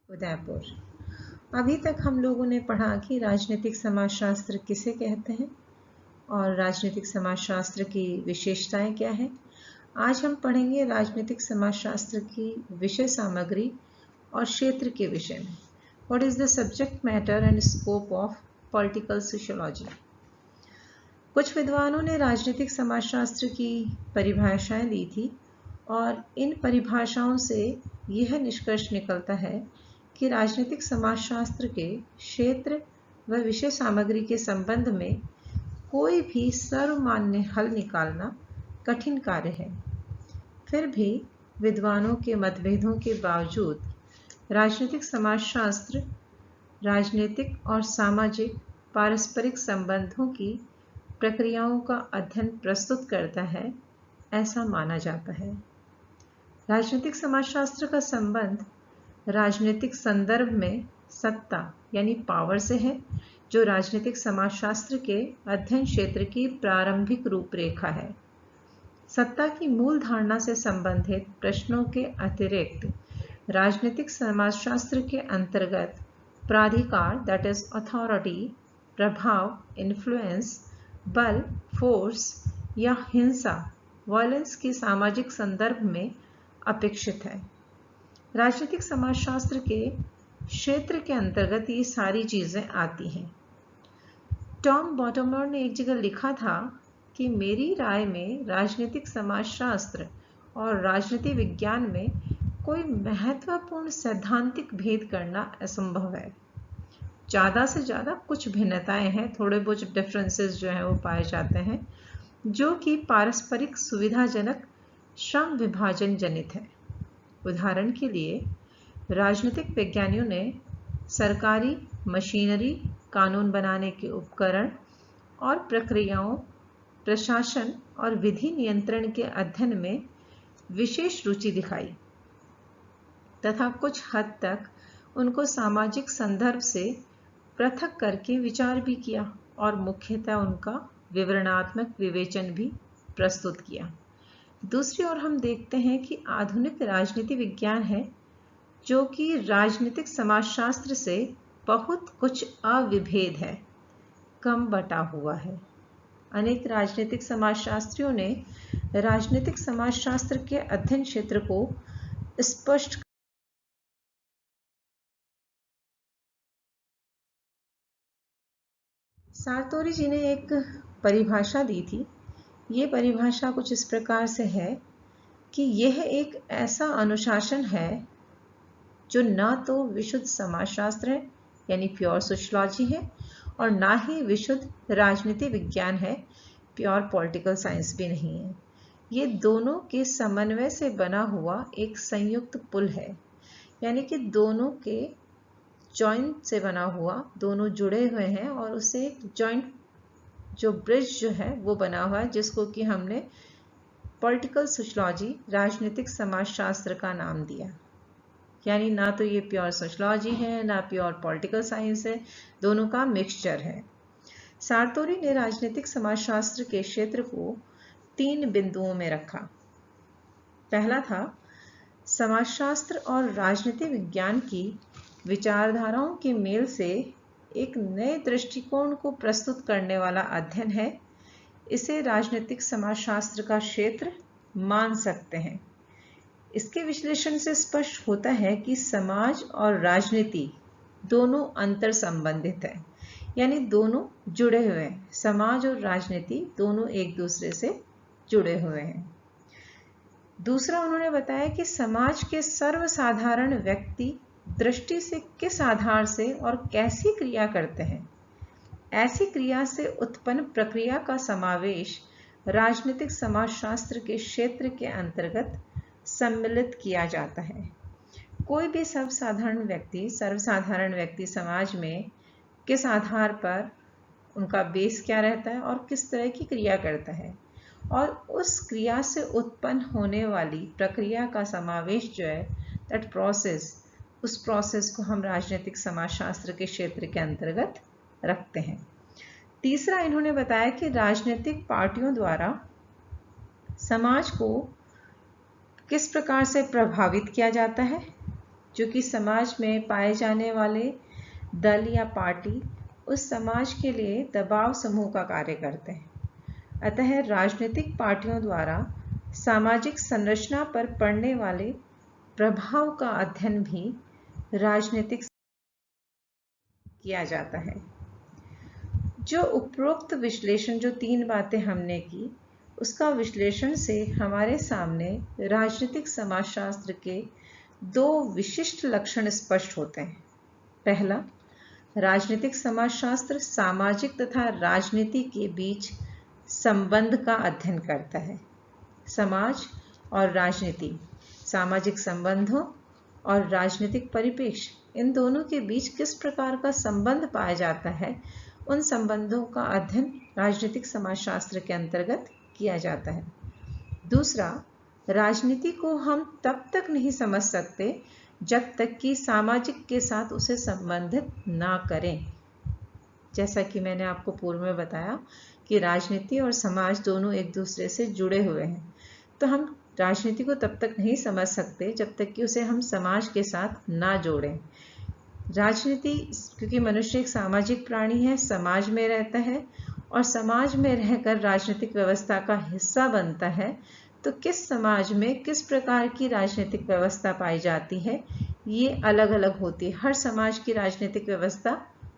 उदयपुर। अभी तक हम लोगों ने पढ़ा कि राजनीतिक समाजशास्त्र किसे कहते हैं और राजनीतिक समाजशास्त्र की विशेषताएं क्या है। आज हम पढ़ेंगे राजनीतिक समाजशास्त्र की विषय सामग्री और क्षेत्र के विषय में। What is the subject matter and scope of political sociology? कुछ विद्वानों ने राजनीतिक समाजशास्त्र की परिभाषाएं दी थी और इन परिभाषाओं से यह निष्कर्ष निकलता है कि राजनीतिक समाजशास्त्र के क्षेत्र व विषय सामग्री के संबंध में कोई भी सर्वमान्य हल निकालना कठिन कार्य है। फिर भी विद्वानों के मतभेदों के बावजूद राजनीतिक समाजशास्त्र राजनीतिक और सामाजिक पारस्परिक संबंधों की प्रक्रियाओं का अध्ययन प्रस्तुत करता है, ऐसा माना जाता है। राजनीतिक समाजशास्त्र का संबंध राजनीतिक संदर्भ में सत्ता यानी पावर से है, जो राजनीतिक समाजशास्त्र के अध्ययन क्षेत्र की प्रारंभिक रूपरेखा है। सत्ता की मूल धारणा से संबंधित प्रश्नों के अतिरिक्त राजनीतिक समाजशास्त्र के अंतर्गत प्राधिकार दैट इज अथॉरिटी, प्रभाव इन्फ्लुएंस, बल फोर्स या हिंसा वायलेंस की सामाजिक संदर्भ में अपेक्षित है। राजनीतिक समाजशास्त्र के क्षेत्र के अंतर्गत ये सारी चीजें आती हैं। टॉम बॉटमर ने एक जगह लिखा था कि मेरी राय में राजनीतिक समाजशास्त्र और राजनीति विज्ञान में कोई महत्वपूर्ण सैद्धांतिक भेद करना असंभव है। ज़्यादा से ज़्यादा कुछ भिन्नताएं हैं, थोड़े बहुत डिफरेंसेस जो हैं वो पाए जाते हैं, जो कि पारस्परिक सुविधाजनक श्रम विभाजन जनित है। उदाहरण के लिए राजनीतिक विज्ञानियों ने सरकारी मशीनरी, कानून बनाने के उपकरण और प्रक्रियाओं, प्रशासन और विधि नियंत्रण के अध्ययन में विशेष रुचि दिखाई तथा कुछ हद तक उनको सामाजिक संदर्भ से पृथक करके विचार भी किया और मुख्यतः उनका विवरणात्मक विवेचन भी प्रस्तुत किया। दूसरी ओर हम देखते हैं कि आधुनिक राजनीति विज्ञान है, जो कि राजनीतिक समाजशास्त्र से बहुत कुछ अविभेद है, कम बटा हुआ है। अनेक राजनीतिक समाजशास्त्रियों ने राजनीतिक समाजशास्त्र के अध्ययन क्षेत्र को स्पष्ट सार्तोरी जी ने एक परिभाषा दी थी। ये परिभाषा कुछ इस प्रकार से है कि यह एक ऐसा अनुशासन है जो ना तो विशुद्ध समाजशास्त्र है यानी प्योर सोशियोलॉजी है और ना ही विशुद्ध राजनीति विज्ञान है, प्योर पॉलिटिकल साइंस भी नहीं है। ये दोनों के समन्वय से बना हुआ एक संयुक्त पुल है, यानी कि दोनों के जॉइंट से बना हुआ, दोनों जुड़े हुए हैं और उससे एक जॉइंट जो ब्रिज जो है वो बना हुआ है, जिसको कि हमने पॉलिटिकल सोशियोलॉजी राजनीतिक समाजशास्त्र का नाम दिया। यानी ना तो ये प्योर सोशियोलॉजी है ना प्योर पॉलिटिकल साइंस है, दोनों का मिक्सचर है। सार्तोरी ने राजनीतिक समाजशास्त्र के क्षेत्र को 3 बिंदुओं में रखा। पहला था समाजशास्त्र और राजनीति विज्ञान की विचारधाराओं के मेल से एक नए दृष्टिकोण को प्रस्तुत करने वाला अध्ययन है। इसे राजनीतिक समाजशास्त्र का क्षेत्र मान सकते हैं। इसके विश्लेषण से स्पष्ट होता है कि समाज और राजनीति दोनों अंतर संबंधित हैं, यानी दोनों जुड़े हुए हैं। समाज और राजनीति दोनों एक दूसरे से जुड़े हुए हैं। दूसरा, उन्होंने बताया कि समाज के सर्वसाधारण व्यक्ति दृष्टि से किस आधार से और कैसी क्रिया करते हैं, ऐसी क्रिया से उत्पन्न प्रक्रिया का समावेश राजनीतिक समाजशास्त्र के क्षेत्र के अंतर्गत सम्मिलित किया जाता है। कोई भी सर्वसाधारण व्यक्ति समाज में किस आधार पर उनका बेस क्या रहता है और किस तरह की क्रिया करता है, और उस क्रिया से उत्पन्न होने वाली प्रक्रिया का समावेश जो है दैट प्रोसेस, उस प्रोसेस को हम राजनीतिक समाजशास्त्र के क्षेत्र के अंतर्गत रखते हैं। तीसरा, इन्होंने बताया कि राजनीतिक पार्टियों द्वारा समाज को किस प्रकार से प्रभावित किया जाता है, जो कि समाज में पाए जाने वाले दल या पार्टी उस समाज के लिए दबाव समूह का कार्य करते हैं। अतः राजनीतिक पार्टियों द्वारा सामाजिक संरचना पर पड़ने वाले प्रभाव का अध्ययन भी राजनीतिक किया जाता है। जो उपरोक्त विश्लेषण, जो 3 बातें हमने की, उसका विश्लेषण से हमारे सामने राजनीतिक समाजशास्त्र के 2 विशिष्ट लक्षण स्पष्ट होते हैं। पहला, राजनीतिक समाजशास्त्र सामाजिक तथा राजनीति के बीच संबंध का अध्ययन करता है। समाज और राजनीति, सामाजिक संबंधों और राजनीतिक परिप्रेक्ष्य, इन दोनों के बीच किस प्रकार का संबंध पाया जाता है, उन संबंधों का अध्ययन राजनीतिक समाजशास्त्र के अंतर्गत किया जाता है। दूसरा, राजनीति को हम तब तक नहीं समझ सकते जब तक कि सामाजिक के साथ उसे संबंधित ना करें। जैसा कि मैंने आपको पूर्व में बताया कि राजनीति और समाज दोनों एक दूसरे से जुड़े हुए हैं, तो हम राजनीति को तब तक नहीं समझ सकते जब तक कि उसे हम समाज के साथ ना जोड़ें। राजनीति, क्योंकि मनुष्य एक सामाजिक प्राणी है, समाज में रहता है और समाज में रहकर राजनीतिक व्यवस्था का हिस्सा बनता है, तो किस समाज में किस प्रकार की राजनीतिक व्यवस्था पाई जाती है, ये अलग अलग होती है। हर समाज की राजनीतिक व्यवस्था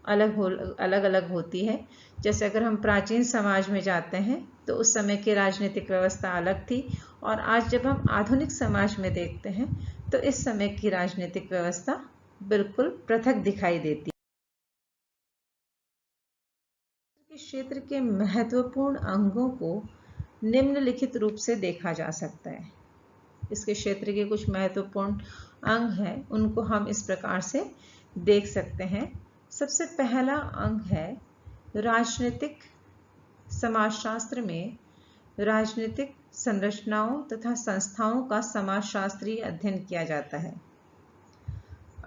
अलग अलग होती है। जैसे अगर हम प्राचीन समाज में जाते हैं तो उस समय की राजनीतिक व्यवस्था अलग थी, और आज जब हम आधुनिक समाज में देखते हैं तो इस समय की राजनीतिक व्यवस्था बिल्कुल पृथक दिखाई देती है। इस क्षेत्र के महत्वपूर्ण अंगों को निम्नलिखित रूप से देखा जा सकता है। इसके क्षेत्र के कुछ महत्वपूर्ण अंग हैं, उनको हम इस प्रकार से देख सकते हैं। सबसे पहला अंग है, राजनीतिक समाजशास्त्र में राजनीतिक संरचनाओं तथा संस्थाओं का समाजशास्त्रीय अध्ययन किया जाता है।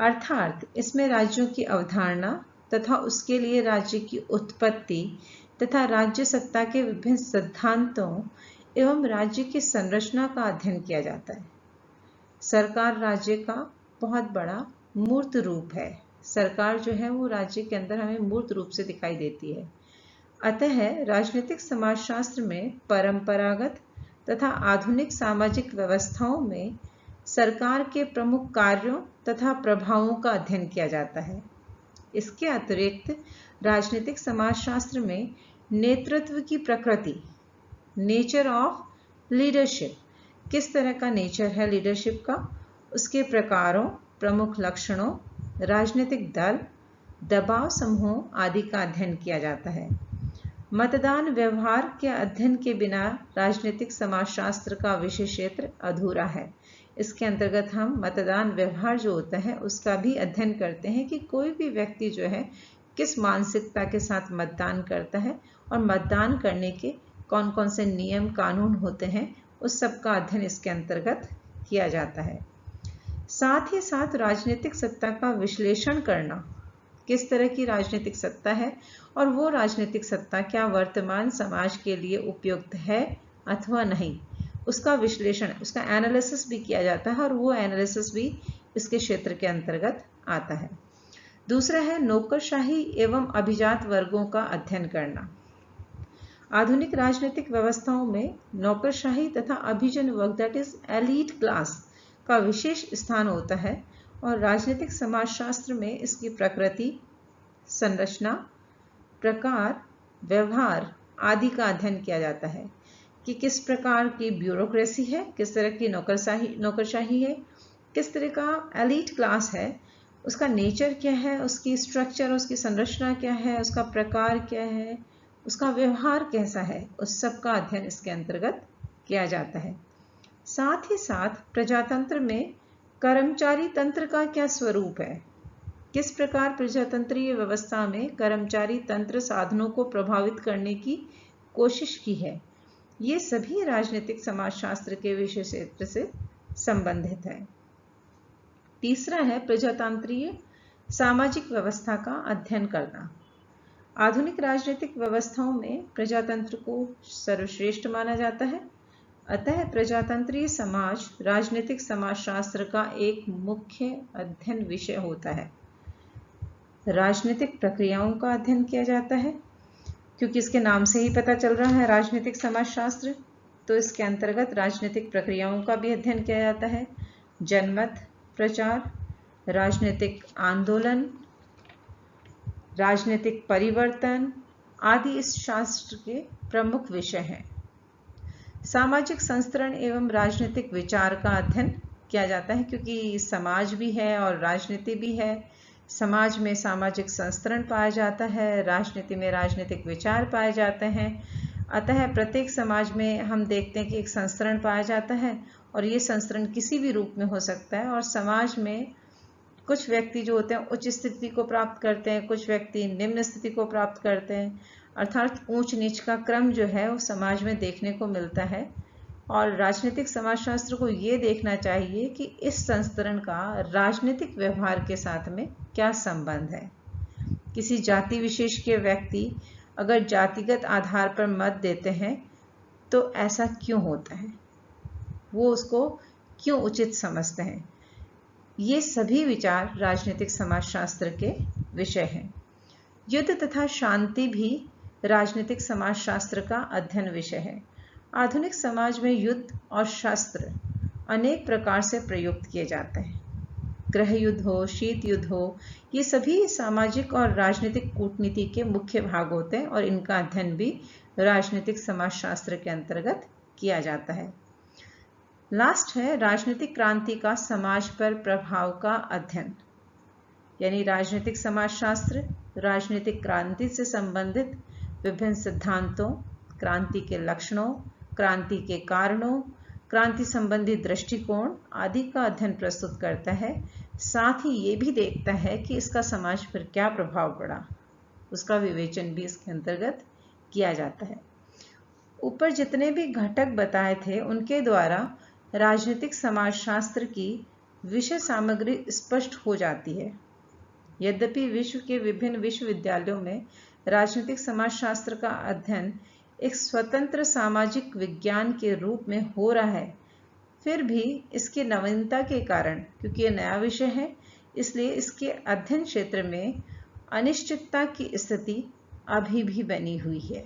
अर्थात इसमें राज्यों की अवधारणा तथा उसके लिए राज्य की उत्पत्ति तथा राज्य सत्ता के विभिन्न सिद्धांतों एवं राज्य की संरचना का अध्ययन किया जाता है। सरकार राज्य का बहुत बड़ा मूर्त रूप है। सरकार जो है वो राज्य के अंदर हमें मूर्त रूप से दिखाई देती है। अतः राजनीतिक समाजशास्त्र में परंपरागत तथा आधुनिक सामाजिक व्यवस्थाओं में सरकार के प्रमुख कार्यों तथा प्रभावों का अध्ययन किया जाता है। इसके अतिरिक्त राजनीतिक समाजशास्त्र में नेतृत्व की प्रकृति, नेचर ऑफ लीडरशिप, किस तरह का नेचर है लीडरशिप का, उसके प्रकारों, प्रमुख लक्षणों, राजनीतिक दल, दबाव समूहों आदि का अध्ययन किया जाता है। मतदान व्यवहार के अध्ययन के बिना राजनीतिक समाजशास्त्र का विषय क्षेत्र अधूरा है। इसके अंतर्गत हम मतदान व्यवहार जो होता है उसका भी अध्ययन करते हैं कि कोई भी व्यक्ति जो है किस मानसिकता के साथ मतदान करता है और मतदान करने के कौन कौन से नियम कानून होते हैं, उस सब का अध्ययन इसके अंतर्गत किया जाता है। साथ ही साथ राजनीतिक सत्ता का विश्लेषण करना, किस तरह की राजनीतिक सत्ता है और वो राजनीतिक सत्ता क्या वर्तमान समाज के लिए उपयुक्त है अथवा नहीं, उसका विश्लेषण, उसका एनालिसिस भी किया जाता है और वो एनालिसिस भी इसके क्षेत्र के अंतर्गत आता है। दूसरा है नौकरशाही एवं अभिजात वर्गों का अध्ययन करना। आधुनिक राजनीतिक व्यवस्थाओं में नौकरशाही तथा अभिजन वर्ग, दैट इज एलीट क्लास, का विशेष स्थान होता है और राजनीतिक समाजशास्त्र में इसकी प्रकृति, संरचना, प्रकार, व्यवहार आदि का अध्ययन किया जाता है कि किस प्रकार की ब्यूरोक्रेसी है, किस तरह की नौकरशाही है, किस तरह का एलीट क्लास है, उसका नेचर क्या है, उसकी स्ट्रक्चर, उसकी संरचना क्या है, उसका प्रकार क्या है, उसका व्यवहार कैसा है, उस सब का अध्ययन इसके अंतर्गत किया जाता है। साथ ही साथ प्रजातंत्र में कर्मचारी तंत्र का क्या स्वरूप है, किस प्रकार प्रजातंत्रीय व्यवस्था में कर्मचारी तंत्र साधनों को प्रभावित करने की कोशिश की है, ये सभी राजनीतिक समाजशास्त्र के विषय क्षेत्र से संबंधित है। तीसरा है प्रजातंत्रीय सामाजिक व्यवस्था का अध्ययन करना। आधुनिक राजनीतिक व्यवस्थाओं में प्रजातंत्र को सर्वश्रेष्ठ माना जाता है अतः प्रजातंत्रीय समाज राजनीतिक समाजशास्त्र का एक मुख्य अध्ययन विषय होता है। राजनीतिक प्रक्रियाओं का अध्ययन किया जाता है, क्योंकि इसके नाम से ही पता चल रहा है राजनीतिक समाजशास्त्र, तो इसके अंतर्गत राजनीतिक प्रक्रियाओं का भी अध्ययन किया जाता है। जनमत प्रचार, राजनीतिक आंदोलन, राजनीतिक परिवर्तन आदि इस शास्त्र के प्रमुख विषय हैं। सामाजिक संस्करण एवं राजनीतिक विचार का अध्ययन किया जाता है, क्योंकि समाज भी है और राजनीति भी है। समाज में सामाजिक संस्करण पाया जाता है, राजनीति में राजनीतिक विचार पाए जाते हैं। अतः प्रत्येक समाज में हम देखते हैं कि एक संस्करण पाया जाता है, और ये संस्करण किसी भी रूप में हो सकता है। और समाज में कुछ व्यक्ति जो होते हैं उच्च स्थिति को प्राप्त करते हैं, कुछ व्यक्ति निम्न स्थिति को प्राप्त करते हैं, अर्थात ऊंच नीच का क्रम जो है वो समाज में देखने को मिलता है। और राजनीतिक समाजशास्त्र को ये देखना चाहिए कि इस संस्करण का राजनीतिक व्यवहार के साथ में क्या संबंध है। किसी जाति विशेष के व्यक्ति अगर जातिगत आधार पर मत देते हैं तो ऐसा क्यों होता है, वो उसको क्यों उचित समझते हैं, ये सभी विचार राजनीतिक समाजशास्त्र के विषय हैं। युद्ध तथा शांति भी राजनीतिक समाजशास्त्र का अध्ययन विषय है। आधुनिक समाज में युद्ध और शस्त्र अनेक प्रकार से प्रयुक्त किए जाते हैं। गृह युद्ध हो, शीत युद्ध हो, ये सभी सामाजिक और राजनीतिक कूटनीति के मुख्य भाग होते हैं, और इनका अध्ययन भी राजनीतिक समाजशास्त्र के अंतर्गत किया जाता है। लास्ट है राजनीतिक क्रांति का समाज पर प्रभाव का अध्ययन, यानी राजनीतिक समाजशास्त्र राजनीतिक क्रांति से संबंधित विभिन्न सिद्धांतों, क्रांति के लक्षणों, क्रांति के कारणों, क्रांति संबंधी दृष्टिकोण आदि का अध्ययन प्रस्तुत करता है। साथ ही ये भी देखता है कि इसका समाज पर क्या प्रभाव पड़ा, उसका विवेचन भी इसके अंतर्गत किया जाता है। ऊपर जितने भी घटक बताए थे उनके द्वारा राजनीतिक समाजशास्त्र की विषय सामग्री स्पष्ट हो जाती है। यद्यपि विश्व के विभिन्न विश्वविद्यालयों में राजनीतिक समाजशास्त्र का अध्ययन एक स्वतंत्र सामाजिक विज्ञान के रूप में हो रहा है, फिर भी इसकी नवीनता के कारण, क्योंकि यह नया विषय है, इसलिए इसके अध्ययन क्षेत्र में अनिश्चितता की स्थिति अभी भी बनी हुई है।